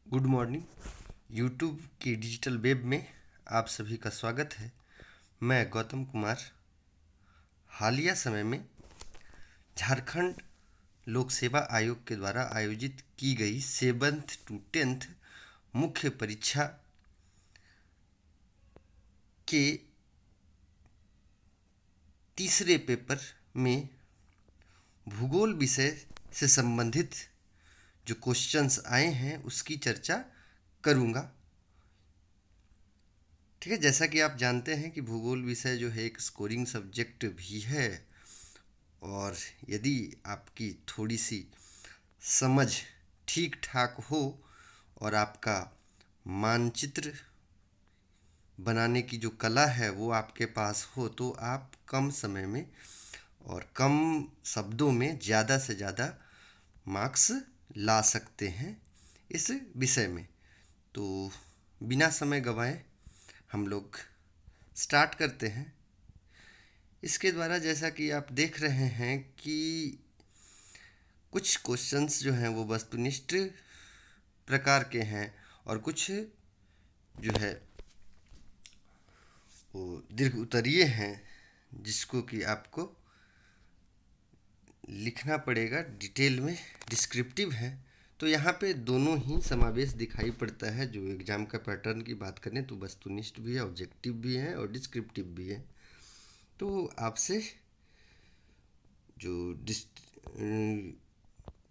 Good morning. YouTube की digital web में आप सभी का स्वागत है। मैं गौतम कुमार। हालिया समय में झारखंड लोक सेवा आयोग के द्वारा आयोजित की गई 7th to 10th मुख्य परीक्षा के तीसरे पेपर में भूगोल विषय से संबंधित जो क्वेश्चंस आए हैं उसकी चर्चा करूँगा। ठीक है, जैसा कि आप जानते हैं कि भूगोल विषय जो है एक स्कोरिंग सब्जेक्ट भी है, और यदि आपकी थोड़ी सी समझ ठीक ठाक हो और आपका मानचित्र बनाने की जो कला है वो आपके पास हो तो आप कम समय में और कम शब्दों में ज़्यादा से ज़्यादा मार्क्स ला सकते हैं इस विषय में। तो बिना समय गंवाए हम लोग स्टार्ट करते हैं। इसके द्वारा जैसा कि आप देख रहे हैं कि कुछ क्वेश्चंस जो हैं वो वस्तुनिष्ठ प्रकार के हैं और कुछ जो है वो दीर्घ उत्तरीय हैं जिसको कि आपको लिखना पड़ेगा डिटेल में, डिस्क्रिप्टिव है। तो यहाँ पे दोनों ही समावेश दिखाई पड़ता है। जो एग्ज़ाम का पैटर्न की बात करें तो वस्तुनिष्ठ भी है, ऑब्जेक्टिव भी है और डिस्क्रिप्टिव भी है। तो आपसे जो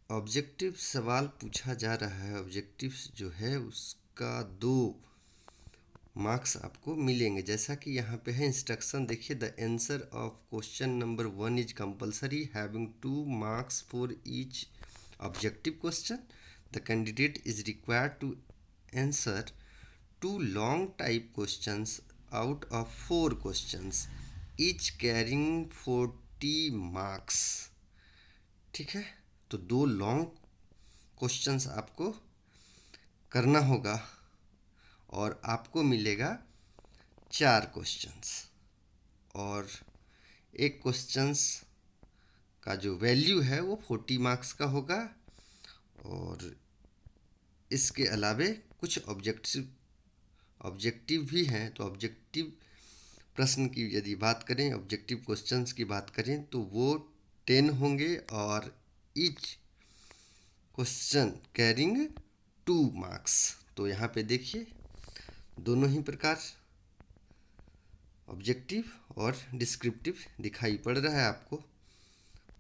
ऑब्जेक्टिव सवाल पूछा जा रहा है, ऑब्जेक्टिव जो है उसका 2 मार्क्स आपको मिलेंगे। जैसा कि यहाँ पे है इंस्ट्रक्शन, देखिए, the answer of question number 1 is compulsory having 2 marks for each objective question. The candidate is required to answer 2 long type questions out of 4 questions each carrying 40 marks. ठीक है, तो 2 लॉन्ग क्वेश्चंस आपको करना होगा और आपको मिलेगा 4 क्वेश्चंस, और एक क्वेश्चंस का जो वैल्यू है वो 40 मार्क्स का होगा। और इसके अलावे कुछ ऑब्जेक्टिव भी हैं। तो ऑब्जेक्टिव प्रश्न की यदि बात करें, ऑब्जेक्टिव क्वेश्चंस की बात करें तो वो 10 होंगे और ईच क्वेश्चन कैरिंग 2 मार्क्स। तो यहाँ पे देखिए दोनों ही प्रकार ऑब्जेक्टिव और डिस्क्रिप्टिव दिखाई पड़ रहा है आपको।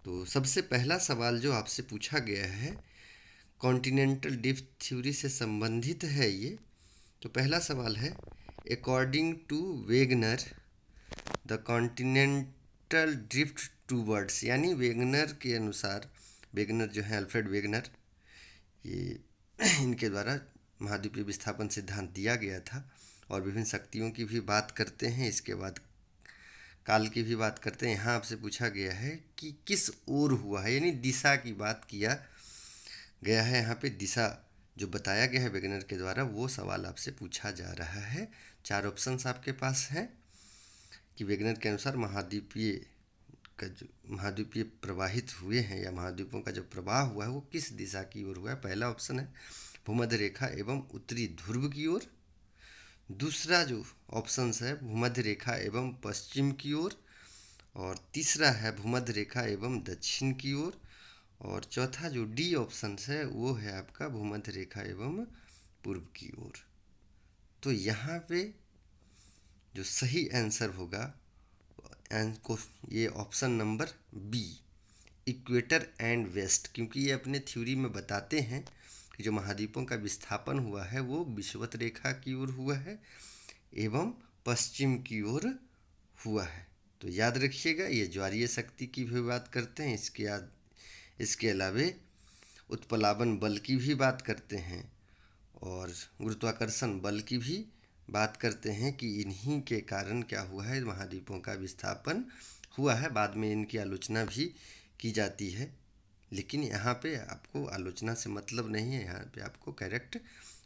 तो सबसे पहला सवाल जो आपसे पूछा गया है कॉन्टिनेंटल ड्रिफ्ट थ्योरी से संबंधित है ये। तो पहला सवाल है, according to Wegener the continental drift towards, यानी वेगनर के अनुसार, वेगनर जो है अल्फ्रेड वेगनर, ये इनके द्वारा महाद्वीपीय विस्थापन सिद्धांत दिया गया था। और विभिन्न शक्तियों की भी बात करते हैं, इसके बाद काल की भी बात करते हैं। यहाँ आपसे पूछा गया है कि किस ओर हुआ है, यानी दिशा की बात किया गया है। यहाँ पे दिशा जो बताया गया है वेगनर के द्वारा वो सवाल आपसे पूछा जा रहा है। 4 ऑप्शंस आपके पास हैं कि वेगनर के अनुसार महाद्वीपीय प्रवाहित हुए हैं या महाद्वीपों का जो प्रवाह हुआ है वो किस दिशा की ओर हुआ है। पहला ऑप्शन है भूमध्य रेखा एवं उत्तरी ध्रुव की ओर। दूसरा जो ऑप्शन है भूमध्य रेखा एवं पश्चिम की ओर। और तीसरा है भूमध्य रेखा एवं दक्षिण की ओर। और चौथा जो डी ऑप्शन है वो है आपका भूमध्य रेखा एवं पूर्व की ओर। तो यहाँ पे जो सही आंसर होगा को ये option number B, equator and west, क्योंकि ये अपने थ्योरी में बताते हैं कि जो महाद्वीपों का विस्थापन हुआ है वो विषुवत रेखा की ओर हुआ है एवं पश्चिम की ओर हुआ है। तो याद रखिएगा, ये ज्वारीय शक्ति की भी बात करते हैं, इसके अलावे उत्प्लावन बल की भी बात करते हैं और गुरुत्वाकर्षण बल की भी बात करते हैं कि इन्हीं के कारण क्या हुआ है, महाद्वीपों का विस्थापन हुआ है। बाद में इनकी आलोचना भी की जाती है, लेकिन यहाँ पे आपको आलोचना से मतलब नहीं है, यहाँ पे आपको करेक्ट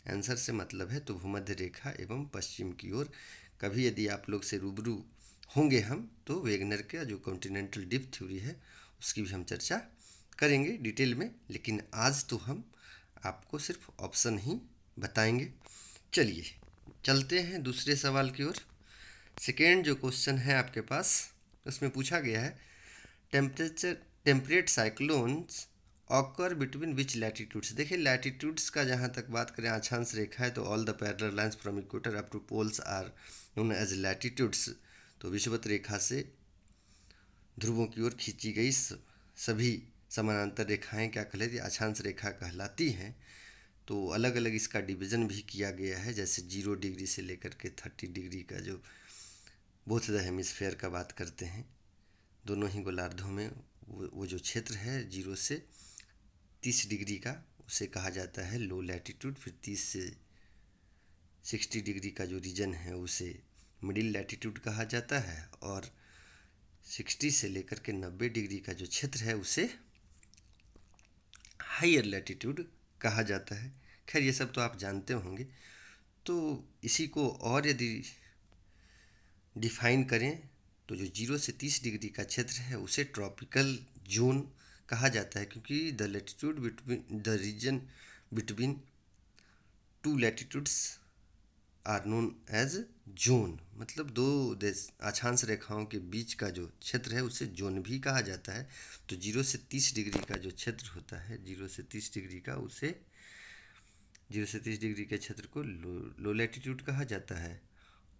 आंसर से मतलब है। तो भूमध्य रेखा एवं पश्चिम की ओर। कभी यदि आप लोग से रूबरू होंगे हम तो वेगनर का जो कॉन्टिनेंटल ड्रिफ्ट थ्योरी है उसकी भी हम चर्चा करेंगे डिटेल में, लेकिन आज तो हम आपको सिर्फ ऑप्शन ही बताएंगे। चलिए चलते हैं दूसरे सवाल की ओर। सेकेंड जो क्वेश्चन है आपके पास, उसमें पूछा गया है temperate cyclones occur between which latitudes. देखिए लैटिट्यूड्स का जहाँ तक बात करें, अक्षांश रेखा है तो all the parallel lines from equator up to poles are known as latitudes. तो विषुवत रेखा से ध्रुवों की ओर खींची गई सभी समानांतर रेखाएं क्या कहलाती, अक्षांश रेखा कहलाती हैं। तो अलग अलग इसका डिवीज़न भी किया गया है, जैसे 0 डिग्री से लेकर के 30 डिग्री का जो बोथ द हेमिस्फेयर का बात करते हैं, दोनों ही गोलार्धों में वो जो क्षेत्र है 0 से 30 डिग्री का, उसे कहा जाता है लो लैटिट्यूड। फिर 30 से 60 डिग्री का जो रीजन है उसे मिडिल लैटिट्यूड कहा जाता है, और 60 से लेकर के 90 डिग्री का जो क्षेत्र है उसे हायर लैटिट्यूड कहा जाता है। खैर ये सब तो आप जानते होंगे। तो इसी को और यदि डिफाइन करें तो जो 0 से 30 डिग्री का क्षेत्र है उसे ट्रॉपिकल जोन कहा जाता है, क्योंकि the latitude between the region between two latitudes are known as zone. मतलब दो देश अक्षांश रेखाओं के बीच का जो क्षेत्र है उसे जोन भी कहा जाता है। तो 0 से 30 डिग्री का जो क्षेत्र होता है, 0 से 30 डिग्री का, उसे 0 से 30 डिग्री के क्षेत्र को लो लैटिट्यूड कहा जाता है,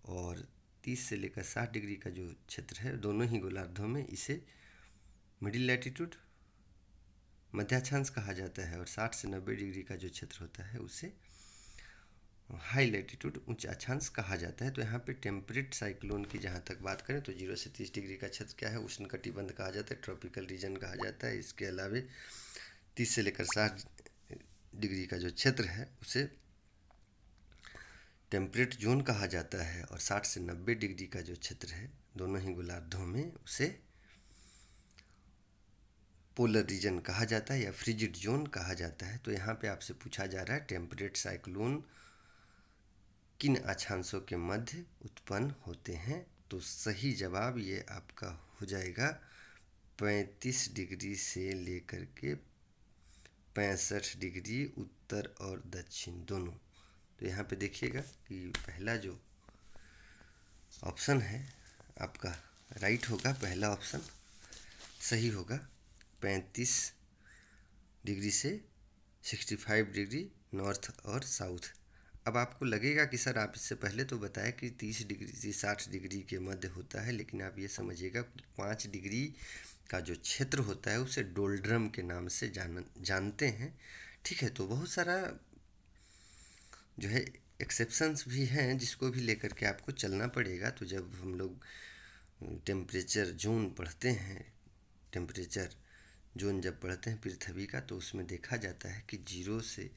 और 30 से लेकर 60 डिग्री का जो क्षेत्र है दोनों ही गोलार्धों में, इसे मिडिल लैटिट्यूड मध्याक्षांश कहा जाता है, और 60 से 90 डिग्री का जो क्षेत्र होता है उसे हाई लैटिट्यूड उच्च अक्षांश कहा जाता है। तो यहाँ पे टेम्परेट साइक्लोन की जहाँ तक बात करें तो 0 से 30 डिग्री का क्षेत्र क्या है, उष्णकटिबंध कहा जाता है, ट्रॉपिकल रीजन कहा जाता है। इसके अलावे 30 से लेकर 60 डिग्री का जो क्षेत्र है उसे टेम्परेट जोन कहा जाता है, और 60 से 90 डिग्री का जो क्षेत्र है दोनों ही गोलार्धों में उसे पोलर रीजन कहा जाता है या फ्रिजिड जोन कहा जाता है। तो यहाँ पे आपसे पूछा जा रहा है टेम्परेट साइक्लोन किन अक्षांशों के मध्य उत्पन्न होते हैं। तो सही जवाब ये आपका हो जाएगा 35 डिग्री से लेकर के 65 डिग्री उत्तर और दक्षिण दोनों। तो यहाँ पे देखिएगा कि पहला जो ऑप्शन है आपका राइट होगा, पहला ऑप्शन सही होगा, 35 डिग्री से 65 डिग्री नॉर्थ और साउथ। अब आपको लगेगा कि सर आप इससे पहले तो बताया कि 30 डिग्री से 60 डिग्री के मध्य होता है, लेकिन आप ये समझिएगा कि 5 डिग्री का जो क्षेत्र होता है उसे डोल्ड्रम के नाम से जानते हैं। ठीक है, तो बहुत सारा जो है एक्सेप्शंस भी हैं जिसको भी लेकर के आपको चलना पड़ेगा। तो जब हम लोग टेम्परेचर जोन पढ़ते हैं, टेम्परेचर जोन जब पढ़ते हैं पृथ्वी का, तो उसमें देखा जाता है कि 0 से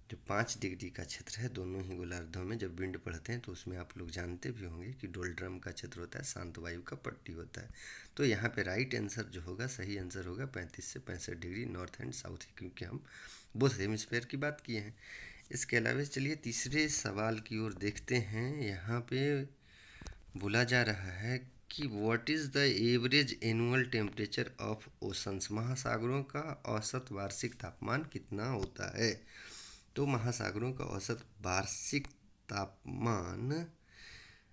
जो 5 डिग्री का क्षेत्र है दोनों ही गोलार्धों में जब विंड पढ़ते हैं तो उसमें आप लोग जानते भी होंगे कि डोल्ड्रम का क्षेत्र होता है, शांत वायु का पट्टी होता है। तो यहाँ पे राइट आंसर जो होगा, सही आंसर होगा 35 से 65 डिग्री नॉर्थ एंड साउथ, क्योंकि हम बोथ हेमिस्फेयर की बात किए हैं। इसके अलावा चलिए तीसरे सवाल की ओर देखते हैं। यहाँ पे बोला जा रहा है कि what is the average annual temperature of oceans. महासागरों का औसत वार्षिक तापमान कितना होता है। तो महासागरों का औसत वार्षिक तापमान,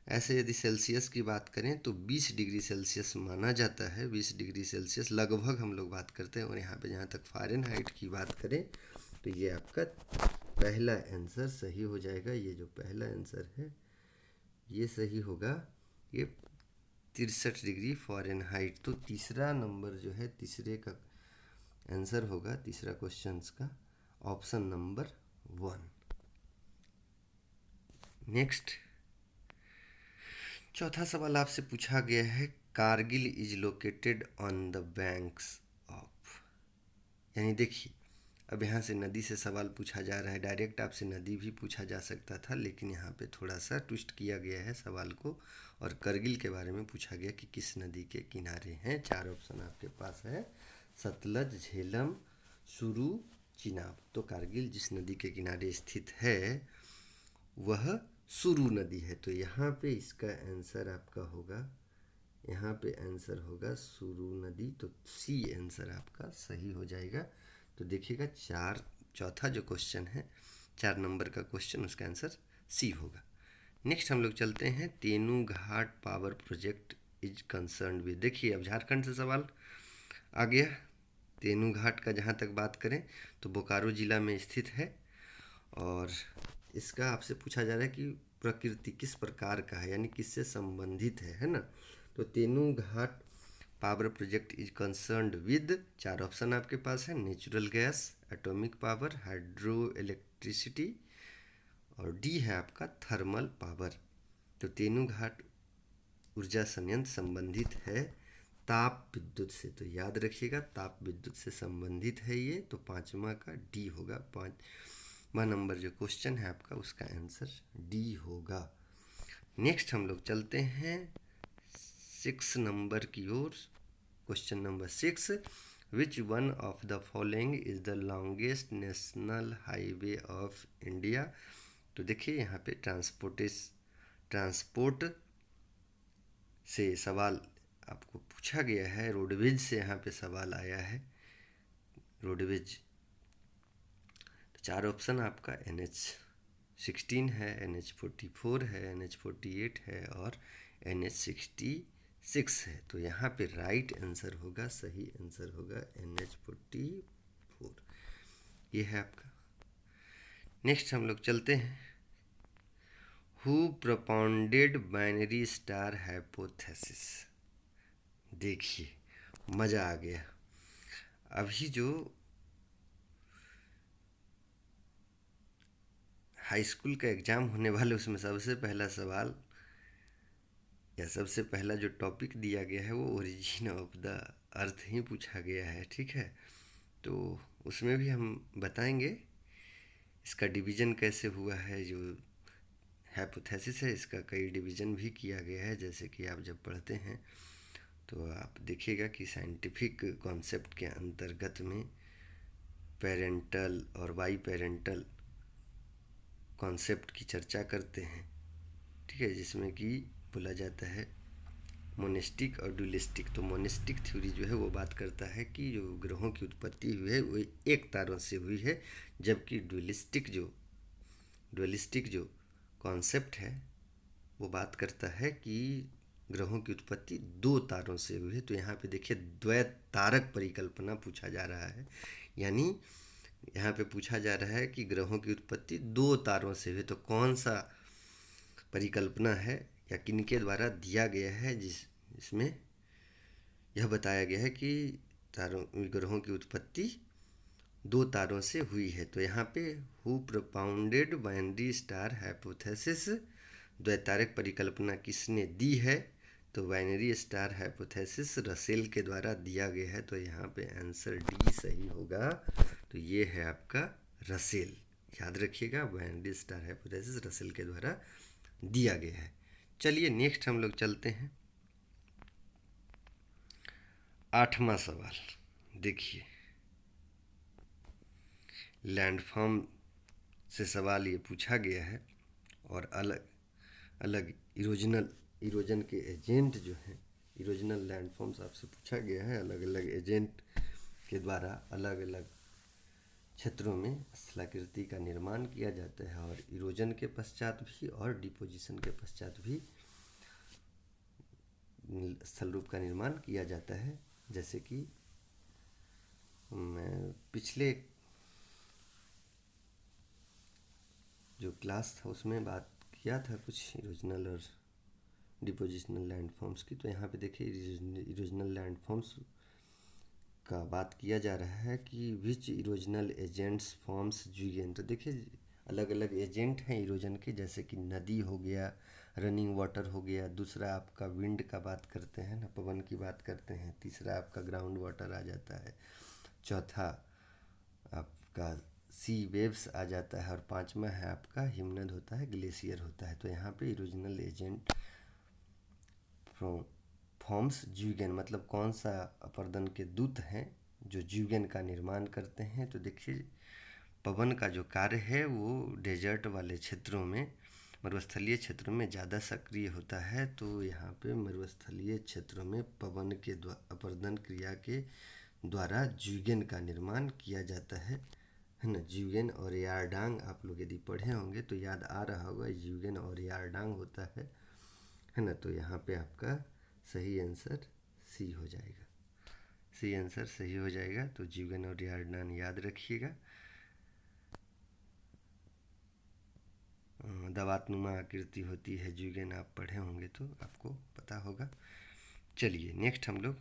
ऐसे यदि सेल्सियस की बात करें तो 20 डिग्री सेल्सियस माना जाता है। 20 डिग्री सेल्सियस लगभग हम लोग बात करते हैं। और यहाँ पे जहाँ तक फ़ारेनहाइट की बात करें तो ये आपका पहला आंसर सही हो जाएगा। ये जो पहला आंसर है ये सही होगा, ये 63 डिग्री फ़ारेनहाइट। तो तीसरा नंबर जो है, तीसरे का आंसर होगा, तीसरा क्वेश्चन का ऑप्शन नंबर 1। नेक्स्ट चौथा सवाल आपसे पूछा गया है Kargil is located on the banks of. यानी देखिए अब यहाँ से नदी से सवाल पूछा जा रहा है। डायरेक्ट आपसे नदी भी पूछा जा सकता था, लेकिन यहाँ पे थोड़ा सा ट्विस्ट किया गया है सवाल को, और करगिल के बारे में पूछा गया कि किस नदी के किनारे हैं। 4 ऑप्शन आपके पास है, सतलज, झेलम, सुरु, चिनाब। तो कारगिल जिस नदी के किनारे स्थित है वह सुरु नदी है। तो यहाँ पे इसका आंसर आपका होगा, यहाँ पे आंसर होगा सुरु नदी। तो सी आंसर आपका सही हो जाएगा। तो देखिएगा चौथा जो क्वेश्चन है 4 नंबर का क्वेश्चन, उसका आंसर सी होगा। नेक्स्ट हम लोग चलते हैं, Tenughat power project is concern with. देखिए अब झारखंड से सवाल आ गया। तेनू घाट का जहाँ तक बात करें तो बोकारो ज़िला में स्थित है और इसका आपसे पूछा जा रहा है कि प्रकृति किस प्रकार का है, यानी किससे संबंधित है ना। तो Tenughat power project is concerned with, 4 option आपके पास है, natural gas, atomic power, hydro electricity और डी है आपका थर्मल पावर। तो तेनू घाट ऊर्जा संयंत्र संबंधित है ताप विद्युत से, तो याद रखिएगा ताप विद्युत से संबंधित है ये, तो 5वां का डी होगा। 5वां नंबर जो क्वेश्चन है आपका उसका आंसर डी होगा। नेक्स्ट हम लोग चलते हैं 6 नंबर की ओर। Question number 6, which one of the following is the longest national highway of India. तो देखिए यहाँ पे ट्रांसपोर्ट से सवाल आपको पूछा गया है, रोडवेज से यहाँ पे सवाल आया है, रोडवेज। तो 4 ऑप्शन आपका NH16 है, NH44 है, NH48 है और NH66 है। तो यहाँ पे राइट आंसर होगा, सही आंसर होगा NH44, ये है आपका। नेक्स्ट हम लोग चलते हैं, who propounded binary star hypothesis. देखिए मज़ा आ गया। अभी जो हाई स्कूल का एग्ज़ाम होने वाले उसमें सबसे पहला सवाल या सबसे पहला जो टॉपिक दिया गया है वो ओरिजिन ऑफ द अर्थ ही पूछा गया है, ठीक है। तो उसमें भी हम बताएंगे इसका डिवीज़न कैसे हुआ है। जो हाइपोथेसिस है इसका कई डिवीज़न भी किया गया है, जैसे कि आप जब पढ़ते हैं तो आप देखिएगा कि साइंटिफिक कॉन्सेप्ट के अंतर्गत में पेरेंटल और बाई पेरेंटल कॉन्सेप्ट की चर्चा करते हैं, ठीक है, जिसमें कि बोला जाता है मोनिस्टिक और ड्यूलिस्टिक। तो मोनिस्टिक थ्योरी जो है वो बात करता है कि जो ग्रहों की उत्पत्ति हुई है वो एक तारों से हुई है, जबकि ड्यूलिस्टिक जो कॉन्सेप्ट है वो बात करता है कि ग्रहों की उत्पत्ति 2 तारों से हुई है। तो यहाँ पे देखिए द्वैतारक परिकल्पना पूछा जा रहा है, यानी यहाँ पे पूछा जा रहा है कि ग्रहों की उत्पत्ति 2 तारों से हुई, तो कौन सा परिकल्पना है या किनके द्वारा दिया गया है जिसमें यह बताया गया है कि ग्रहों की उत्पत्ति 2 तारों से हुई है। तो यहाँ पे who propounded binary star hypothesis, द्वैतारक परिकल्पना किसने दी है, तो बाइनरी स्टार हाइपोथेसिस रसेल के द्वारा दिया गया है। तो यहाँ पे आंसर डी सही होगा। तो ये है आपका रसेल, याद रखिएगा बाइनरी स्टार हाइपोथेसिस रसेल के द्वारा दिया गया है। चलिए नेक्स्ट हम लोग चलते हैं 8वां सवाल। देखिए लैंडफॉर्म से सवाल ये पूछा गया है और अलग अलग इरोजन के एजेंट जो हैं, इरोजनल लैंडफॉर्म्स आपसे पूछा गया है, अलग अलग एजेंट के द्वारा अलग अलग क्षेत्रों में स्थलाकृति का निर्माण किया जाता है और इरोजन के पश्चात भी और डिपोजिशन के पश्चात भी स्थल रूप का निर्माण किया जाता है। जैसे कि मैं पिछले जो क्लास था उसमें बात किया था कुछ इरोजनल और डिपोजिशनल लैंडफॉर्म्स की। तो यहाँ पे देखिए इरोजनल लैंडफॉर्म्स का बात किया जा रहा है कि विच इरोजनल एजेंट्स फॉर्म्स जुगेन। तो देखिए अलग अलग एजेंट हैं इरोजन के, जैसे कि नदी हो गया, रनिंग वाटर हो गया, दूसरा आपका विंड का बात करते हैं ना, पवन की बात करते हैं, तीसरा आपका ग्राउंड वाटर आ जाता है, चौथा आपका सी वेव्स आ जाता है और 5वां है आपका हिमनद होता है, ग्लेशियर होता है। तो यहाँ पे इरोजनल एजेंट फॉर्म्स ज्यूगेन, मतलब कौन सा अपर्दन के दूत हैं जो ज्यूगेन का निर्माण करते हैं। तो देखिए पवन का जो कार्य है वो डेजर्ट वाले क्षेत्रों में, मरुस्थलीय क्षेत्रों में ज़्यादा सक्रिय होता है। तो यहाँ पे मरुस्थलीय क्षेत्रों में पवन के अपर्दन क्रिया के द्वारा ज्यूगेन का निर्माण किया जाता है है ना। ज्यूगेन और यारडांग आप लोग यदि पढ़े होंगे तो याद आ रहा होगा, ज्यूगेन और यारडांग होता है ना। तो यहाँ पे आपका सही आंसर सी हो जाएगा, सी आंसर सही हो जाएगा। तो ज्यूगेन और यारडांग याद रखिएगा। दवातनुमा आकृति होती है ज्यूगेन, आप पढ़े होंगे तो आपको पता होगा। चलिए नेक्स्ट हम लोग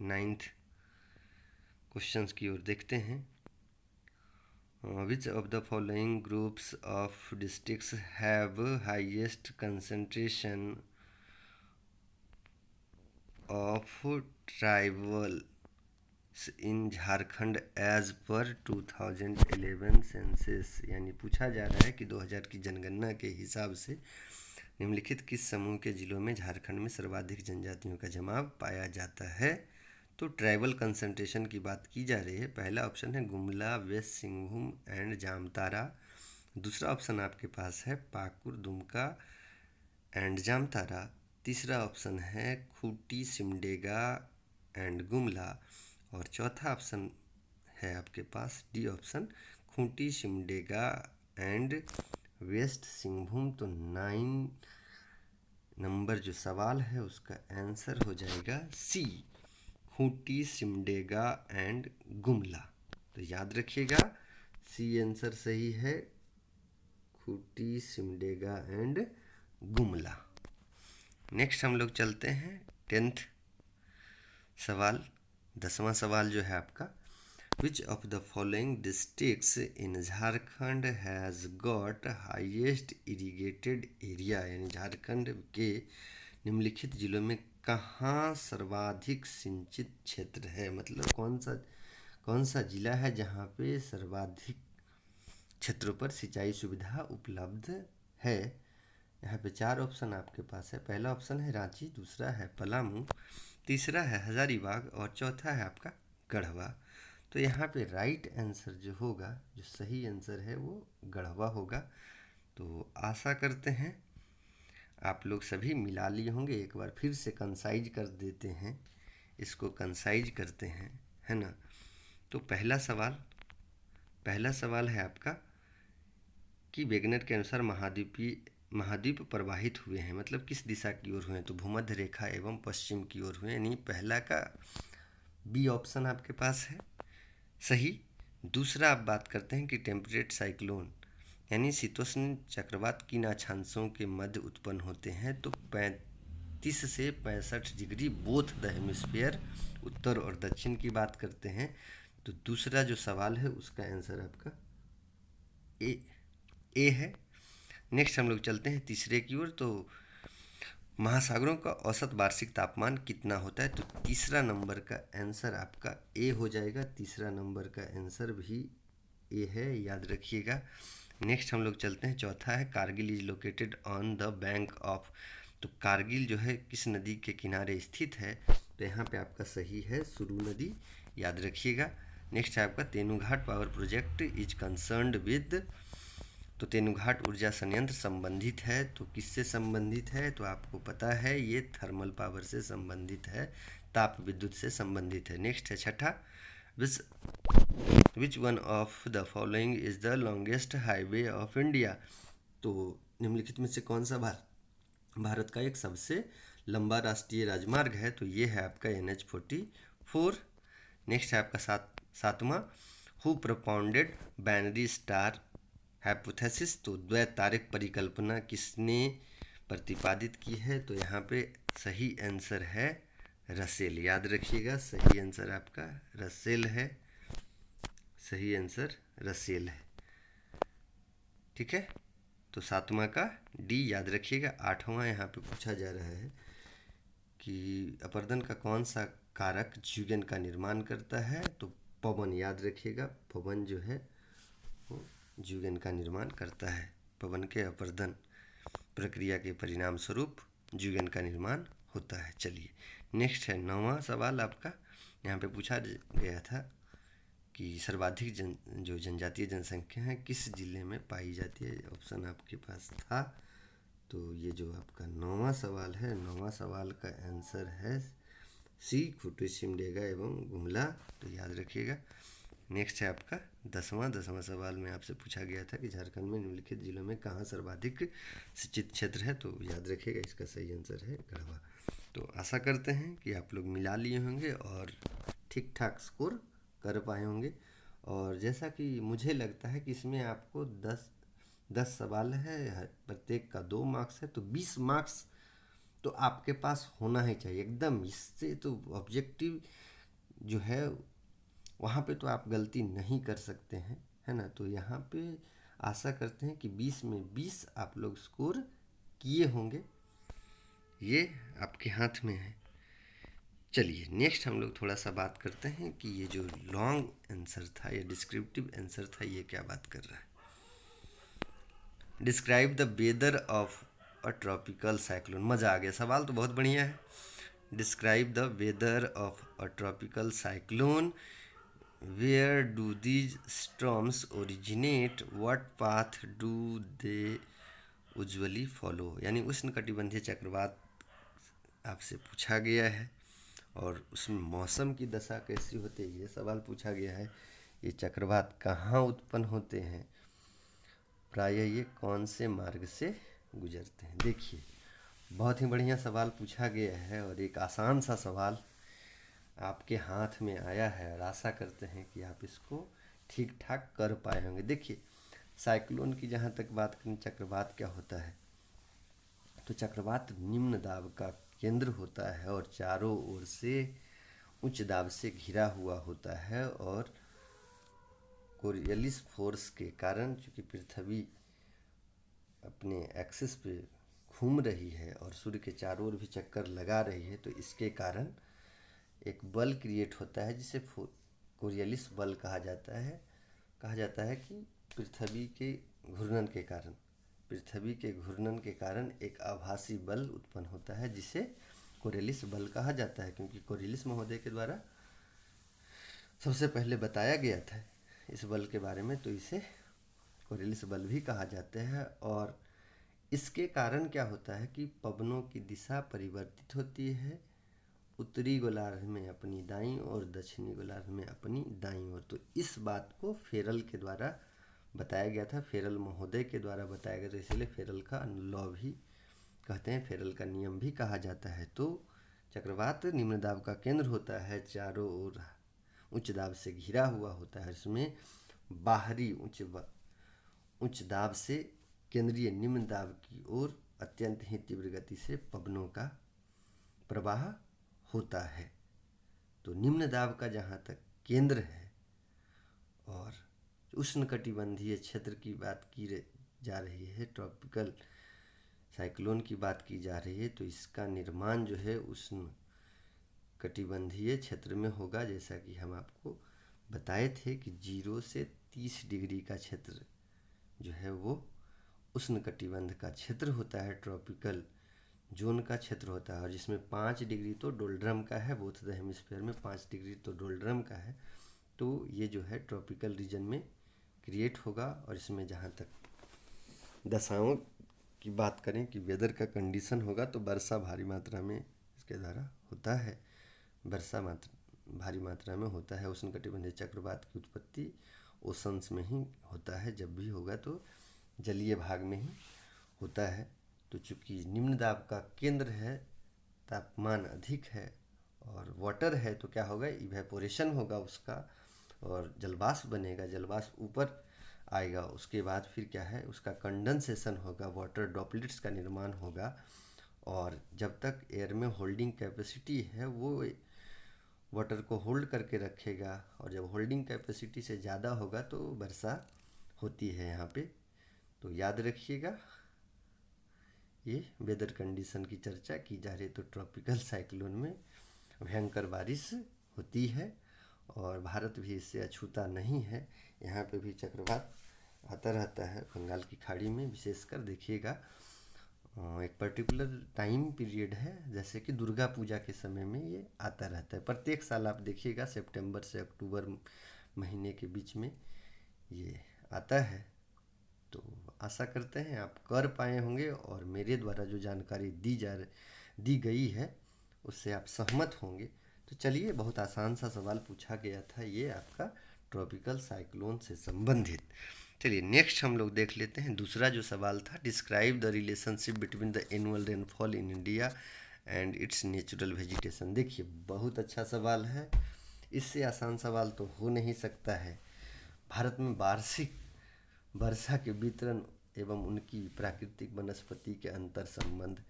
9th क्वेश्चंस की ओर देखते हैं। Which of the following groups of districts have highest concentration of tribal in Jharkhand as per 2011 census. यानी पूछा जा रहा है कि 2000 की जनगणना के हिसाब से निम्नलिखित किस समूह के जिलों में झारखंड में सर्वाधिक जनजातियों का जमाव पाया जाता है। तो ट्राइबल कंसंट्रेशन की बात की जा रही है। पहला ऑप्शन है गुमला, वेस्ट सिंहभूम एंड जामतारा। दूसरा ऑप्शन आपके पास है पाकुर, दुमका एंड जामतारा। तीसरा ऑप्शन है खूंटी, सिमडेगा एंड गुमला। और चौथा ऑप्शन है आपके पास D option, Khunti, Simdega and West Singhbhum. तो 9 नंबर जो सवाल है उसका आंसर हो जाएगा सी, खूंटी, सिमडेगा एंड गुमला। तो याद रखिएगा सी आंसर सही है, खूंटी, सिमडेगा एंड गुमला। नेक्स्ट हम लोग चलते हैं 10th सवाल, 10वां सवाल जो है आपका, विच of the following districts in Jharkhand has got highest irrigated area. यानी झारखंड के निम्नलिखित जिलों में कहाँ सर्वाधिक सिंचित क्षेत्र है। मतलब कौन सा जिला है जहाँ पे सर्वाधिक क्षेत्रों पर सिंचाई सुविधा उपलब्ध है। यहाँ पे 4 ऑप्शन आपके पास है। पहला ऑप्शन है रांची, दूसरा है पलामू, तीसरा है हजारीबाग और चौथा है आपका गढ़वा। तो यहाँ पे राइट आंसर जो होगा, जो सही आंसर है वो गढ़वा होगा। तो आशा करते हैं आप लोग सभी मिला लिए होंगे। एक बार फिर से कंसाइज कर देते हैं, इसको कंसाइज करते हैं, है ना। तो पहला सवाल है आपका कि वेगनर के अनुसार महाद्वीप प्रवाहित हुए हैं, मतलब किस दिशा की ओर हुए हैं। तो भूमध्य रेखा एवं पश्चिम की ओर हुए, यानी पहला का बी ऑप्शन आपके पास है सही। दूसरा आप बात करते हैं कि टेम्परेट साइक्लोन यानी शीतोष्ण चक्रवात किन अक्षांशों के मध्य उत्पन्न होते हैं। तो 35 से 65 डिग्री बोथ द हेमिस्फीयर, उत्तर और दक्षिण की बात करते हैं। तो दूसरा जो सवाल है उसका आंसर आपका ए है। नेक्स्ट हम लोग चलते हैं तीसरे की ओर। तो महासागरों का औसत वार्षिक तापमान कितना होता है। तो तीसरा नंबर का आंसर आपका ए हो जाएगा। तीसरा नंबर का आंसर भी ए है, याद रखिएगा। नेक्स्ट हम लोग चलते हैं, चौथा है Kargil is located on the bank of. तो कारगिल जो है किस नदी के किनारे स्थित है। तो यहाँ पे आपका सही है सुरु नदी, याद रखिएगा। नेक्स्ट है आपका Tenughat power project is concerned with. तो तेनूघाट ऊर्जा संयंत्र संबंधित है, तो किससे संबंधित है। तो आपको पता है ये थर्मल पावर से संबंधित है, ताप विद्युत से संबंधित है। नेक्स्ट है छठा, विच one of the following is the longest highway of India. तो निम्नलिखित में से कौन सा भारत का एक सबसे लंबा राष्ट्रीय राजमार्ग है। तो ये है आपका NH-44। नेक्स्ट है आपका सातवां, who propounded binary star hypothesis. तो द्वैतारिक परिकल्पना किसने प्रतिपादित की है। तो यहाँ पे सही आंसर है रसेल, याद रखिएगा सही आंसर आपका रसेल है, सही आंसर रसेल है, ठीक है। तो सातवां का डी याद रखिएगा। आठवां यहाँ पे पूछा जा रहा है कि अपरदन का कौन सा कारक ज्यूगेन का निर्माण करता है। तो पवन, याद रखिएगा पवन जो है वो ज्यूगेन का निर्माण करता है। पवन के अपर्दन प्रक्रिया के परिणाम स्वरूप ज्यूगेन का निर्माण होता है। चलिए नेक्स्ट है 9वां सवाल आपका। यहाँ पे पूछा गया था कि सर्वाधिक जो जनजातीय जनसंख्या है किस जिले में पाई जाती है। ऑप्शन आपके पास था। तो ये जो आपका 9वां सवाल है, 9वां सवाल का आंसर है सी, खूंटी, सिमडेगा एवं गुमला। तो याद रखिएगा नेक्स्ट है आपका 10वां सवाल में आपसे पूछा गया था कि झारखंड में निम्नलिखित जिलों में कहाँ सर्वाधिक सिंचित क्षेत्र है, तो याद रखिएगा इसका सही आंसर है गढ़वा। तो आशा करते हैं कि आप लोग मिला लिए होंगे और ठीक ठाक स्कोर कर पाए होंगे। और जैसा कि मुझे लगता है कि इसमें आपको 10 सवाल है, प्रत्येक का 2 मार्क्स है, तो 20 मार्क्स तो आपके पास होना ही चाहिए एकदम। इससे तो ऑब्जेक्टिव जो है वहाँ पे तो आप गलती नहीं कर सकते हैं, है ना। तो यहाँ पे आशा करते हैं कि 20 में 20 आप लोग स्कोर किए होंगे, ये आपके हाथ में है। चलिए नेक्स्ट हम लोग थोड़ा सा बात करते हैं कि ये जो लॉन्ग आंसर था या डिस्क्रिप्टिव आंसर था, ये क्या बात कर रहा है। Describe the weather of a tropical cyclone. मज़ा आ गया, सवाल तो बहुत बढ़िया है। Describe the weather of a tropical cyclone, where do these storms originate, what path do they usually follow. यानी उष्णकटिबंधीय चक्रवात आपसे पूछा गया है और उसमें मौसम की दशा कैसी होती है, ये सवाल पूछा गया है। ये चक्रवात कहाँ उत्पन्न होते हैं, प्रायः ये कौन से मार्ग से गुजरते हैं। देखिए बहुत ही बढ़िया सवाल पूछा गया है और एक आसान सा सवाल आपके हाथ में आया है और आशा करते हैं कि आप इसको ठीक ठाक कर पाए होंगे। देखिए साइक्लोन की जहाँ तक बात करें, चक्रवात क्या होता है, तो चक्रवात निम्न दाब का केंद्र होता है और चारों ओर से उच्च दाब से घिरा हुआ होता है। और कोरियलिस फोर्स के कारण चूँकि पृथ्वी अपने एक्सिस पे घूम रही है और सूर्य के चारों ओर भी चक्कर लगा रही है, तो इसके कारण एक बल क्रिएट होता है जिसे कोरियलिस बल कहा जाता है। कहा जाता है कि पृथ्वी के घूर्णन के कारण एक आभासी बल उत्पन्न होता है जिसे कोरियलिस बल कहा जाता है, क्योंकि कोरियलिस महोदय के द्वारा सबसे पहले बताया गया था इस बल के बारे में, तो इसे कोरियलिस बल भी कहा जाता है। और इसके कारण क्या होता है कि पवनों की दिशा परिवर्तित होती है, उत्तरी गोलार्ध में अपनी दाईं और दक्षिणी गोलार्ध में अपनी दाईं ओर। तो इस बात को फेरल के द्वारा बताया गया था, फेरल महोदय के द्वारा बताया गया था, इसलिए फेरल का लॉ भी कहते हैं, फेरल का नियम भी कहा जाता है। तो चक्रवात निम्न दाब का केंद्र होता है, चारों ओर उच्च दाब से घिरा हुआ होता है, इसमें बाहरी उच्च दाब से केंद्रीय निम्न दाब की ओर अत्यंत ही तीव्र गति से पवनों का प्रवाह होता है। तो निम्न दाब का जहाँ तक केंद्र है और उष्णकटिबंधीय क्षेत्र की बात की जा रही है, ट्रॉपिकल साइक्लोन की बात की जा रही है, तो इसका निर्माण जो है उष्ण कटिबंधीय क्षेत्र में होगा। जैसा कि हम आपको बताए थे कि 0 से 30 डिग्री का क्षेत्र जो है वो उष्णकटिबंध का क्षेत्र होता है, ट्रॉपिकल जोन का क्षेत्र होता है, और जिसमें 5 डिग्री तो डोल्ड्रम का है, बोथ द हेमिस्फीयर में 5 डिग्री तो डोल्ड्रम का है। तो ये जो है ट्रॉपिकल रीजन में क्रिएट होगा। और इसमें जहाँ तक दशाओं की बात करें कि वेदर का कंडीशन होगा, तो वर्षा भारी मात्रा में इसके द्वारा होता है, भारी मात्रा में होता है। उष्णकटिबंधीय चक्रवात की उत्पत्ति ओशंस में ही होता है, जब भी होगा तो जलीय भाग में ही होता है। तो चूँकि निम्न दाब का केंद्र है, तापमान अधिक है और वाटर है, तो क्या होगा, इवेपोरेशन होगा उसका और जलवाष्प बनेगा, जलवाष्प ऊपर आएगा। उसके बाद फिर क्या है, उसका कंडेंसेशन होगा, वाटर ड्रॉपलेट्स का निर्माण होगा। और जब तक एयर में होल्डिंग कैपेसिटी है वो वाटर को होल्ड करके रखेगा, और जब होल्डिंग कैपेसिटी से ज़्यादा होगा तो वर्षा होती है यहाँ पे। तो याद रखिएगा, ये वेदर कंडीशन की चर्चा की जा रही है, तो ट्रॉपिकल साइक्लोन में भयंकर बारिश होती है और भारत भी इससे अछूता नहीं है। यहाँ पे भी चक्रवात आता रहता है, बंगाल की खाड़ी में विशेषकर देखिएगा। एक पर्टिकुलर टाइम पीरियड है, जैसे कि दुर्गा पूजा के समय में ये आता रहता है। प्रत्येक साल आप देखिएगा सितंबर से अक्टूबर महीने के बीच में ये आता है। तो आशा करते हैं आप कर पाए होंगे और मेरे द्वारा जो जानकारी दी गई है उससे आप सहमत होंगे। तो चलिए, बहुत आसान सा सवाल पूछा गया था ये आपका ट्रॉपिकल साइक्लोन से संबंधित। चलिए नेक्स्ट हम लोग देख लेते हैं। दूसरा जो सवाल था, describe the relationship between the annual rainfall in India and it's natural vegetation. देखिए बहुत अच्छा सवाल है, इससे आसान सवाल तो हो नहीं सकता है। भारत में वार्षिक वर्षा के वितरण एवं उनकी प्राकृतिक वनस्पति के अंतर संबंध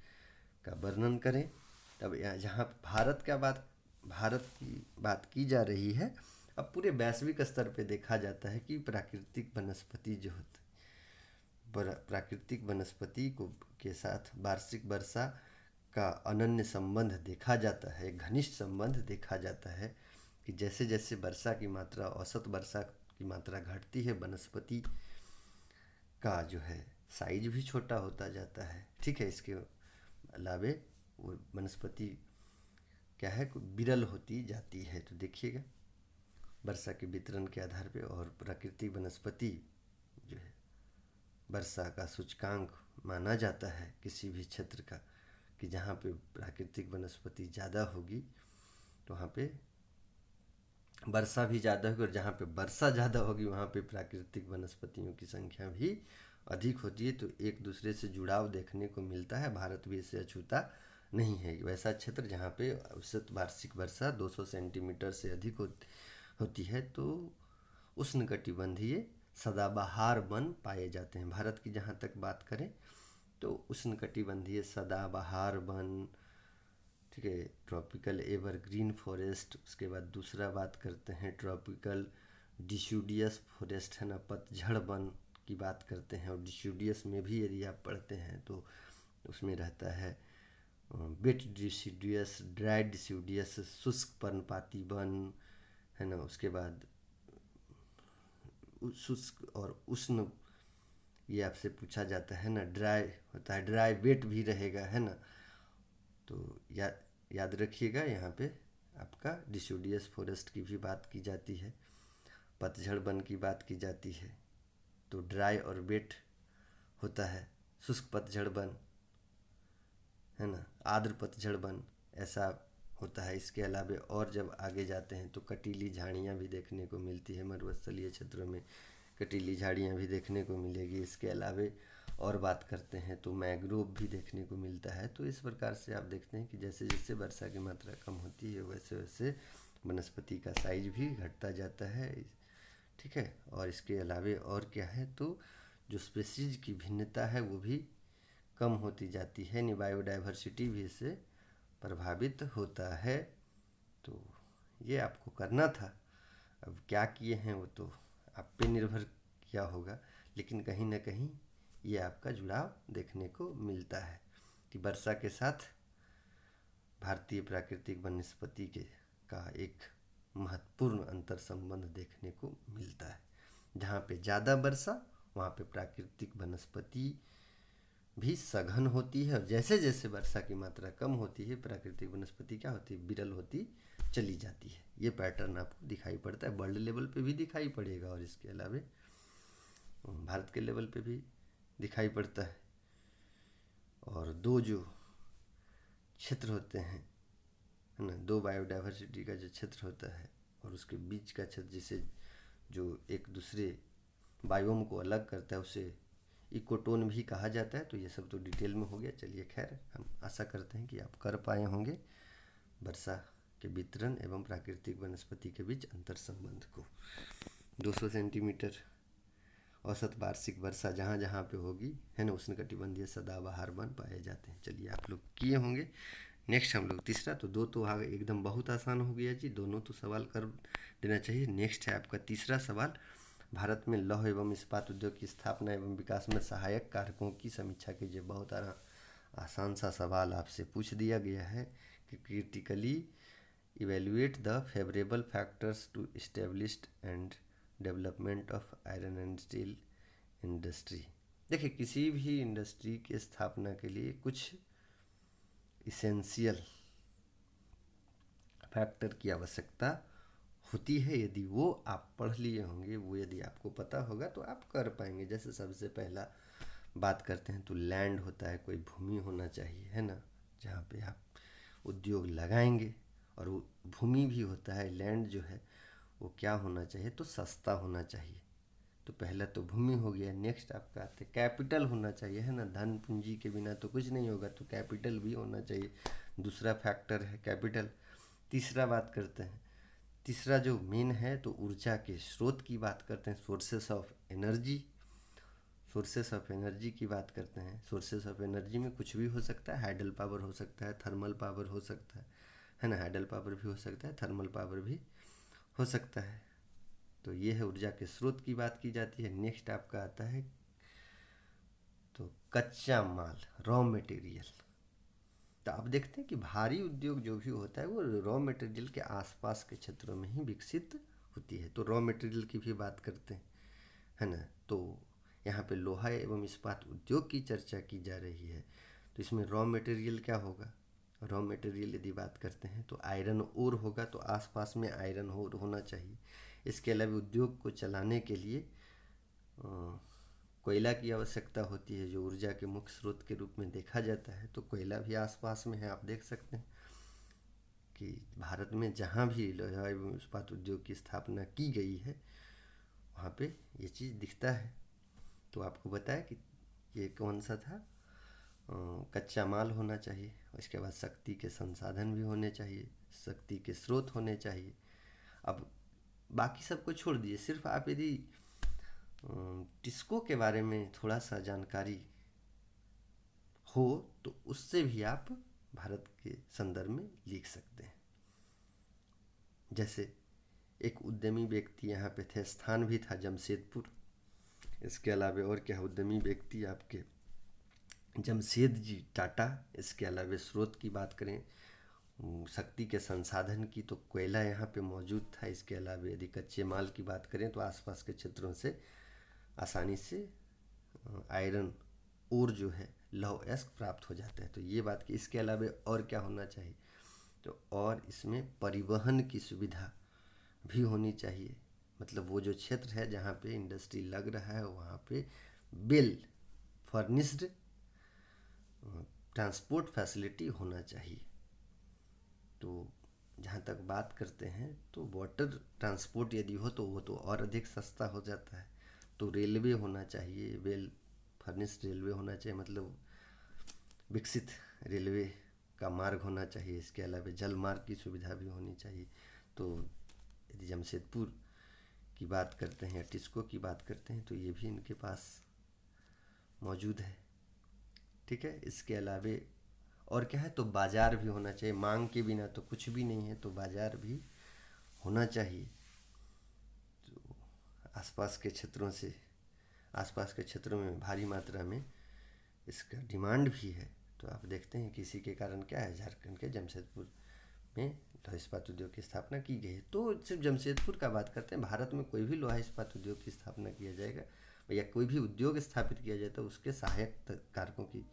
का वर्णन करें। अब यहाँ जहाँ भारत की बात की जा रही है, अब पूरे वैश्विक स्तर पे देखा जाता है कि प्राकृतिक वनस्पति जो होती, प्राकृतिक वनस्पति को के साथ वार्षिक वर्षा का अनन्य संबंध देखा जाता है, घनिष्ठ संबंध देखा जाता है कि जैसे जैसे वर्षा की मात्रा, औसत वर्षा की मात्रा घटती है, वनस्पति का जो है साइज भी छोटा होता जाता है। ठीक है, इसके अलावे वो वनस्पति क्या है, विरल होती जाती है। तो देखिएगा वर्षा के वितरण के आधार पे, और प्राकृतिक वनस्पति जो है वर्षा का सूचकांक माना जाता है किसी भी क्षेत्र का, कि जहाँ पे प्राकृतिक वनस्पति ज़्यादा होगी तो वहाँ पे वर्षा भी ज़्यादा होगी, और जहाँ पे वर्षा ज़्यादा होगी वहाँ पे प्राकृतिक वनस्पतियों की संख्या भी अधिक होती है। तो एक दूसरे से जुड़ाव देखने को मिलता है। भारत भी इससे अछूता नहीं है। वैसा क्षेत्र जहाँ पे औसत वार्षिक वर्षा 200 सेंटीमीटर से अधिक होती है तो उष्णकटिबंधीय सदाबहार वन पाए जाते हैं। भारत की जहाँ तक बात करें तो उष्णकटिबंधीय सदाबहार वन, ठीक है, ट्रॉपिकल एवरग्रीन फॉरेस्ट। उसके बाद दूसरा बात करते हैं ट्रॉपिकल डिसिडुअस फॉरेस्ट, है ना, पतझड़ वन की बात करते हैं। और डिसिडुअस में भी यदि आप पढ़ते हैं तो उसमें रहता है वेट डिसिडुअस, ड्राई डिसिडुअस, शुष्क पर्णपाती वन, है ना। उसके बाद शुष्क और उष्ण, ये आपसे पूछा जाता है ना, ड्राई होता है, ड्राई वेट भी रहेगा, है ना। तो याद रखिएगा, यहाँ पे आपका डिसिडुअस फॉरेस्ट की भी बात की जाती है, पतझड़ वन की बात की जाती है। तो ड्राई और वेट होता है, शुष्क पतझड़ वन, है ना, आर्द्र पतझड़ वन, ऐसा होता है। इसके अलावा और जब आगे जाते हैं तो कटीली झाड़ियाँ भी देखने को मिलती है, मरुस्थलीय क्षेत्रों में कटीली झाड़ियाँ भी देखने को मिलेगी। इसके अलावा और बात करते हैं तो मैंग्रोव भी देखने को मिलता है। तो इस प्रकार से आप देखते हैं कि जैसे जैसे वर्षा की मात्रा कम होती है वैसे वैसे वनस्पति का साइज भी घटता जाता है। ठीक है, और इसके अलावा और क्या है, तो जो स्पीसीज की भिन्नता है वो भी कम होती जाती है, बायोडाइवर्सिटी भी इससे प्रभावित होता है। तो ये आपको करना था। अब क्या किए हैं वो तो आप पे निर्भर किया होगा, लेकिन कहीं ना कहीं ये आपका जुड़ाव देखने को मिलता है कि वर्षा के साथ भारतीय प्राकृतिक वनस्पति का एक महत्वपूर्ण अंतर संबंध देखने को मिलता है। जहाँ पे ज़्यादा वर्षा वहाँ पे प्राकृतिक वनस्पति भी सघन होती है, और जैसे जैसे वर्षा की मात्रा कम होती है प्राकृतिक वनस्पति क्या होती है, विरल होती चली जाती है। ये पैटर्न आपको दिखाई पड़ता है, वर्ल्ड लेवल पे भी दिखाई पड़ेगा और इसके अलावा भारत के लेवल पे भी दिखाई पड़ता है। और दो जो क्षेत्र होते हैं, है ना, दो बायोडाइवर्सिटी का जो क्षेत्र होता है और उसके बीच का क्षेत्र जिसे जो एक दूसरे बायोम को अलग करता है उसे इकोटोन भी कहा जाता है। तो ये सब तो डिटेल में हो गया। चलिए खैर, हम आशा करते हैं कि आप कर पाए होंगे वर्षा के वितरण एवं प्राकृतिक वनस्पति के बीच अंतर संबंध को। 200 सेंटीमीटर औसत वार्षिक वर्षा जहाँ जहाँ पे होगी, है ना, उष्णकटिबंधीय सदाबहार वन पाए जाते हैं। चलिए आप लोग किए होंगे। नेक्स्ट हम लोग तीसरा, तो दो तो आगे एकदम बहुत आसान हो गया जी, दोनों तो सवाल कर देना चाहिए। नेक्स्ट है आपका तीसरा सवाल, भारत में लौह एवं इस्पात उद्योग की स्थापना एवं विकास में सहायक कारकों की समीक्षा कीजिए। बहुत आसान सा सवाल आपसे पूछ दिया गया है कि critically evaluate the favourable factors to established and development of iron and steel industry. देखिए किसी भी इंडस्ट्री की स्थापना के लिए कुछ इसेंशियल फैक्टर की आवश्यकता होती है। यदि वो आप पढ़ लिए होंगे, वो यदि आपको पता होगा तो आप कर पाएंगे। जैसे सबसे पहला बात करते हैं तो लैंड होता है, कोई भूमि होना चाहिए, है ना, जहाँ पे आप उद्योग लगाएंगे। और वो भूमि भी होता है, लैंड जो है वो क्या होना चाहिए, तो सस्ता होना चाहिए। तो पहला तो भूमि हो गया। नेक्स्ट आपका आते कैपिटल होना चाहिए, है ना। धन पूंजी के बिना तो कुछ नहीं होगा, तो कैपिटल भी होना चाहिए। दूसरा फैक्टर है कैपिटल। तीसरा बात करते हैं, तीसरा जो मेन है तो ऊर्जा के स्रोत की बात करते हैं, sources of energy. Sources of energy की बात करते हैं। सोर्सेस ऑफ एनर्जी में कुछ भी हो सकता है, हाइडल पावर हो सकता है, थर्मल पावर हो सकता है ना। हाइडल पावर भी हो सकता है, थर्मल पावर भी हो सकता है। तो ये है ऊर्जा के स्रोत की बात की जाती है। नेक्स्ट आपका आता है तो कच्चा माल, रॉ मटेरियल। तो आप देखते हैं कि भारी उद्योग जो भी होता है वो रॉ मटेरियल के आसपास के क्षेत्रों में ही विकसित होती है। तो रॉ मटेरियल की भी बात करते हैं, है ना। तो यहाँ पे लोहा एवं इस्पात उद्योग की चर्चा की जा रही है। तो इसमें रॉ मटेरियल क्या होगा, रॉ मटेरियल यदि बात करते हैं तो आयरन ओर होगा, तो आसपास में आयरन ओर होना चाहिए। इसके अलावा उद्योग को चलाने के लिए कोयला की आवश्यकता होती है, जो ऊर्जा के मुख्य स्रोत के रूप में देखा जाता है। तो कोयला भी आसपास में है। आप देख सकते हैं कि भारत में जहाँ भी लोहा एवं इस्पात उद्योग की स्थापना की गई है वहाँ पे ये चीज़ दिखता है। तो आपको बताया कि ये कौन सा था, कच्चा माल होना चाहिए। उसके बाद शक्ति के संसाधन भी होने चाहिए, शक्ति के स्रोत होने चाहिए। अब बाकी सबको छोड़ दिए, सिर्फ आप यदि टिस्को के बारे में थोड़ा सा जानकारी हो तो उससे भी आप भारत के संदर्भ में लिख सकते हैं। जैसे एक उद्यमी व्यक्ति यहाँ पे थे, स्थान भी था जमशेदपुर। इसके अलावा और क्या उद्यमी व्यक्ति आपके जमशेद जी टाटा। इसके अलावा स्रोत की बात करें शक्ति के संसाधन की, तो कोयला यहाँ पे मौजूद था। इसके अलावा यदि कच्चे माल की बात करें तो आसपास के क्षेत्रों से आसानी से आयरन और जो है लौह अयस्क प्राप्त हो जाता है। तो ये बात की। इसके अलावा और क्या होना चाहिए, तो और इसमें परिवहन की सुविधा भी होनी चाहिए। मतलब वो जो क्षेत्र है जहाँ पे इंडस्ट्री लग रहा है वहाँ पे वेल फर्निश्ड ट्रांसपोर्ट फैसिलिटी होना चाहिए। तो जहाँ तक बात करते हैं तो वाटर ट्रांसपोर्ट यदि हो तो वो तो और अधिक सस्ता हो जाता है। तो रेलवे होना चाहिए, वेल फर्निश्ड रेलवे होना चाहिए, मतलब विकसित रेलवे का मार्ग होना चाहिए। इसके अलावा जल मार्ग की सुविधा भी होनी चाहिए। तो यदि जमशेदपुर की बात करते हैं या टिस्को की बात करते हैं तो ये भी इनके पास मौजूद है। ठीक है। इसके अलावा और क्या है, तो बाज़ार भी होना चाहिए। मांग के बिना तो कुछ भी नहीं है, तो बाज़ार भी होना चाहिए। तो आसपास के क्षेत्रों से, आसपास के क्षेत्रों में भारी मात्रा में इसका डिमांड भी है। तो आप देखते हैं कि इसी के कारण क्या है, झारखंड के जमशेदपुर में लोहा इस्पात उद्योग की स्थापना की गई है। तो सिर्फ जमशेदपुर का बात करते हैं, भारत में कोई भी लोहा इस्पात उद्योग की स्थापना किया जाएगा या कोई भी उद्योग स्थापित किया जाए तो उसके सहायक कारकों की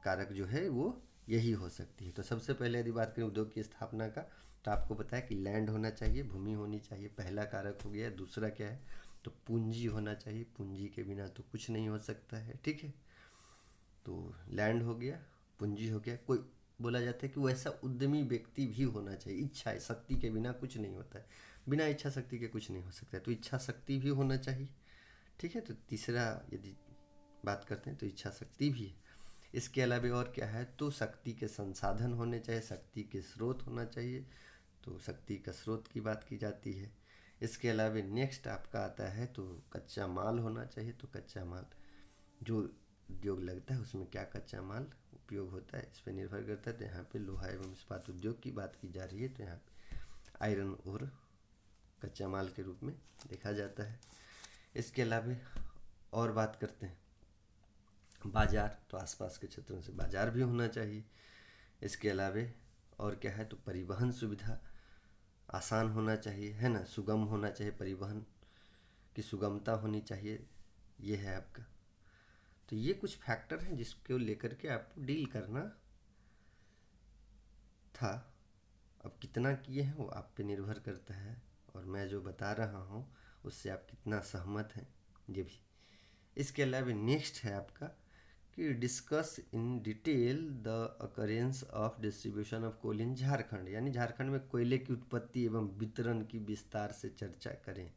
कारक जो है वो यही हो सकती है। तो सबसे पहले यदि बात करें उद्योग की स्थापना का, तो आपको बताया कि लैंड होना चाहिए, भूमि होनी चाहिए, पहला कारक हो गया। दूसरा क्या है, तो पूंजी होना चाहिए, पूंजी के बिना तो कुछ नहीं हो सकता है। ठीक है। तो लैंड हो गया, पूंजी हो गया, कोई बोला जाता है कि वैसा उद्यमी व्यक्ति भी होना चाहिए। इच्छा शक्ति के बिना कुछ नहीं होता है, बिना इच्छा शक्ति के कुछ नहीं हो सकता है, तो इच्छा शक्ति भी होना चाहिए। ठीक है। तो तीसरा यदि बात करते हैं तो इच्छा शक्ति भी है। इसके अलावा और क्या है, तो शक्ति के संसाधन होने चाहिए, शक्ति के स्रोत होना चाहिए। तो शक्ति का स्रोत की बात की जाती है। इसके अलावा नेक्स्ट आपका आता है तो कच्चा माल होना चाहिए। तो कच्चा माल जो उद्योग लगता है उसमें क्या कच्चा माल उपयोग होता है इस पर निर्भर करता है। तो यहाँ पे लोहा एवं इस्पात उद्योग की बात की जा रही है, तो यहाँ पे आयरन और कच्चा माल के रूप में देखा जाता है। इसके अलावा और बात करते हैं बाज़ार, तो आसपास के क्षेत्रों से बाज़ार भी होना चाहिए। इसके अलावा और क्या है, तो परिवहन सुविधा आसान होना चाहिए, है ना, सुगम होना चाहिए, परिवहन की सुगमता होनी चाहिए। ये है आपका। तो ये कुछ फैक्टर हैं जिसको लेकर के आपको डील करना था। अब कितना किए हैं वो आप पे निर्भर करता है, और मैं जो बता रहा हूँ उससे आप कितना सहमत हैं ये भी। इसके अलावा नेक्स्ट है आपका कि discuss in detail the occurrence of distribution of coal in Jharkhand, यानी झारखंड में कोयले की उत्पत्ति एवं वितरण की विस्तार से चर्चा करें।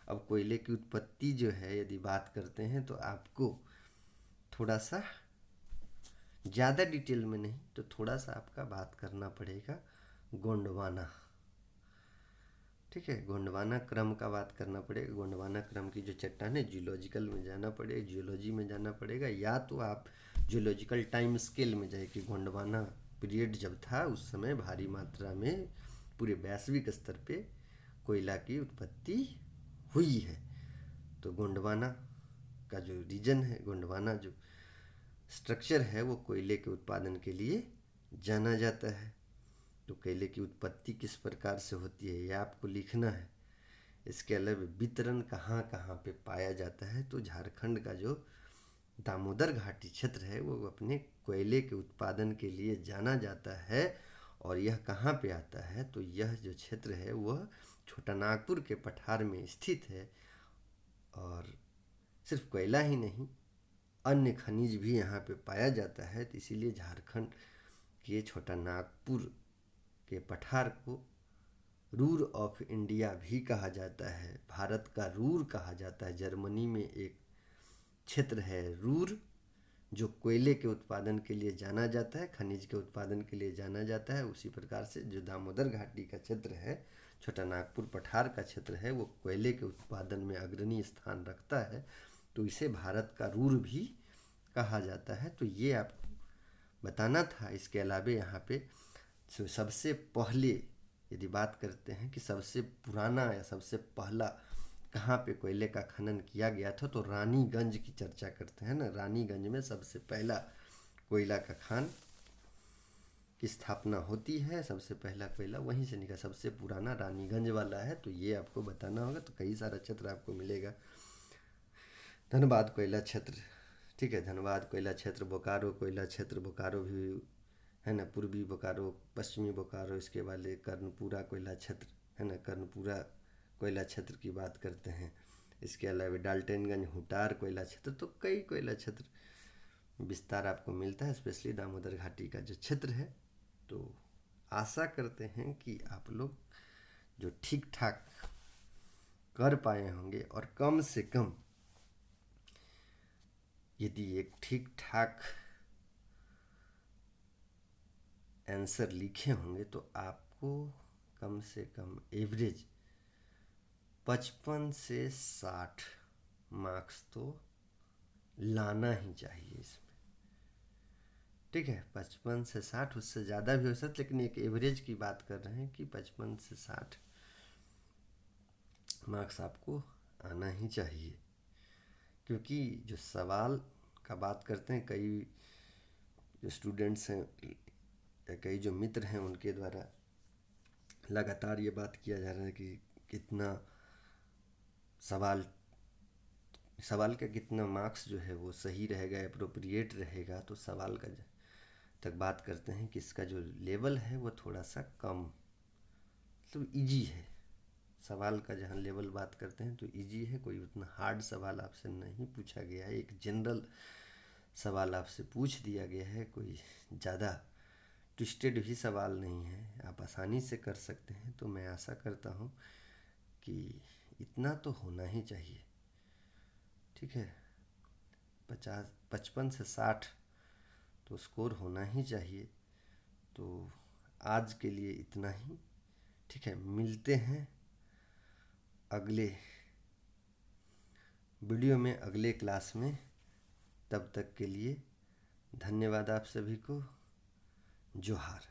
अब कोयले की उत्पत्ति जो है यदि बात करते हैं तो आपको थोड़ा सा ज़्यादा डिटेल में नहीं तो थोड़ा सा आपका बात करना पड़ेगा गोंडवाना, ठीक है। गोंडवाना क्रम का बात करना पड़ेगा। गोंडवाना क्रम की जो चट्टान है जियोलॉजिकल में जाना पड़ेगा, जियोलॉजी में जाना पड़ेगा, या तो आप जियोलॉजिकल टाइम स्केल में जाए कि गोंडवाना पीरियड जब था उस समय भारी मात्रा में पूरे वैश्विक स्तर पे कोयला की उत्पत्ति हुई है। तो गोंडवाना का जो रीजन है, गोंडवाना जो स्ट्रक्चर है वो कोयले के उत्पादन के लिए जाना जाता है। तो कोयले की उत्पत्ति किस प्रकार से होती है ये आपको लिखना है। इसके अलावा वितरण कहाँ कहाँ पे पाया जाता है, तो झारखंड का जो दामोदर घाटी क्षेत्र है वो अपने कोयले के उत्पादन के लिए जाना जाता है। और यह कहाँ पे आता है, तो यह जो क्षेत्र है वह छोटा नागपुर के पठार में स्थित है। और सिर्फ कोयला ही नहीं अन्य खनिज भी यहाँ पे पाया जाता है। तो इसीलिए झारखंड के छोटा नागपुर के पठार को रूर ऑफ इंडिया भी कहा जाता है, भारत का रूर कहा जाता है। जर्मनी में एक क्षेत्र है रूर जो कोयले के उत्पादन के लिए जाना जाता है, खनिज के उत्पादन के लिए जाना जाता है। उसी प्रकार से जो दामोदर घाटी का क्षेत्र है, छोटा नागपुर पठार का क्षेत्र है, वो कोयले के उत्पादन में अग्रणी स्थान रखता है, तो इसे भारत का रूर भी कहा जाता है। तो ये आपको बताना था। इसके अलावा यहाँ पे सबसे पहले यदि बात करते हैं कि सबसे पुराना या सबसे पहला कहाँ पे कोयले का खनन किया गया था, तो रानीगंज की चर्चा करते हैं ना। रानीगंज में सबसे पहला कोयला का खान की स्थापना होती है। सबसे पहला कोयला वहीं से निकला, सबसे पुराना रानीगंज वाला है। तो ये आपको बताना होगा। तो कई सारा क्षेत्र आपको मिलेगा। धनबाद कोयला क्षेत्र, ठीक है, धनबाद कोयला क्षेत्र, बोकारो कोयला क्षेत्र, बोकारो भी है ना, पूर्वी बोकारो, पश्चिमी बोकारो, इसके वाले कर्णपुरा कोयला क्षेत्र है ना, कर्णपुरा कोयला क्षेत्र की बात करते हैं। इसके अलावा डाल्टनगंज हुटार कोयला क्षेत्र, तो कई कोयला क्षेत्र विस्तार आपको मिलता है, स्पेशली दामोदर घाटी का जो क्षेत्र है। तो आशा करते हैं कि आप लोग जो ठीक ठाक कर पाए होंगे, और कम से कम यदि एक ठीक ठाक आंसर लिखे होंगे तो आपको कम से कम एवरेज 55 से 60 मार्क्स तो लाना ही चाहिए इसमें, ठीक है। 55 से 60, उससे ज़्यादा भी हो सकता, लेकिन एक एवरेज की बात कर रहे हैं कि 55 से 60 मार्क्स आपको आना ही चाहिए। क्योंकि जो सवाल का बात करते हैं, कई जो स्टूडेंट्स हैं या कई जो मित्र हैं उनके द्वारा लगातार ये बात किया जा रहा है कि कितना सवाल का कितना मार्क्स जो है वो सही रहेगा, एप्रोप्रिएट रहेगा। तो सवाल का तक बात करते हैं कि इसका जो लेवल है वो थोड़ा सा कम, मतलब इजी है। सवाल का जहाँ लेवल बात करते हैं तो इजी है, कोई उतना हार्ड सवाल आपसे नहीं पूछा गया है, एक जनरल सवाल आपसे पूछ दिया गया है, कोई ज़्यादा ट्विस्टेड भी सवाल नहीं है, आप आसानी से कर सकते हैं। तो मैं आशा करता हूँ कि इतना तो होना ही चाहिए, ठीक है। 55 से 60 तो स्कोर होना ही चाहिए। तो आज के लिए इतना ही, ठीक है। मिलते हैं अगले वीडियो में, अगले क्लास में। तब तक के लिए धन्यवाद आप सभी को। जोहार।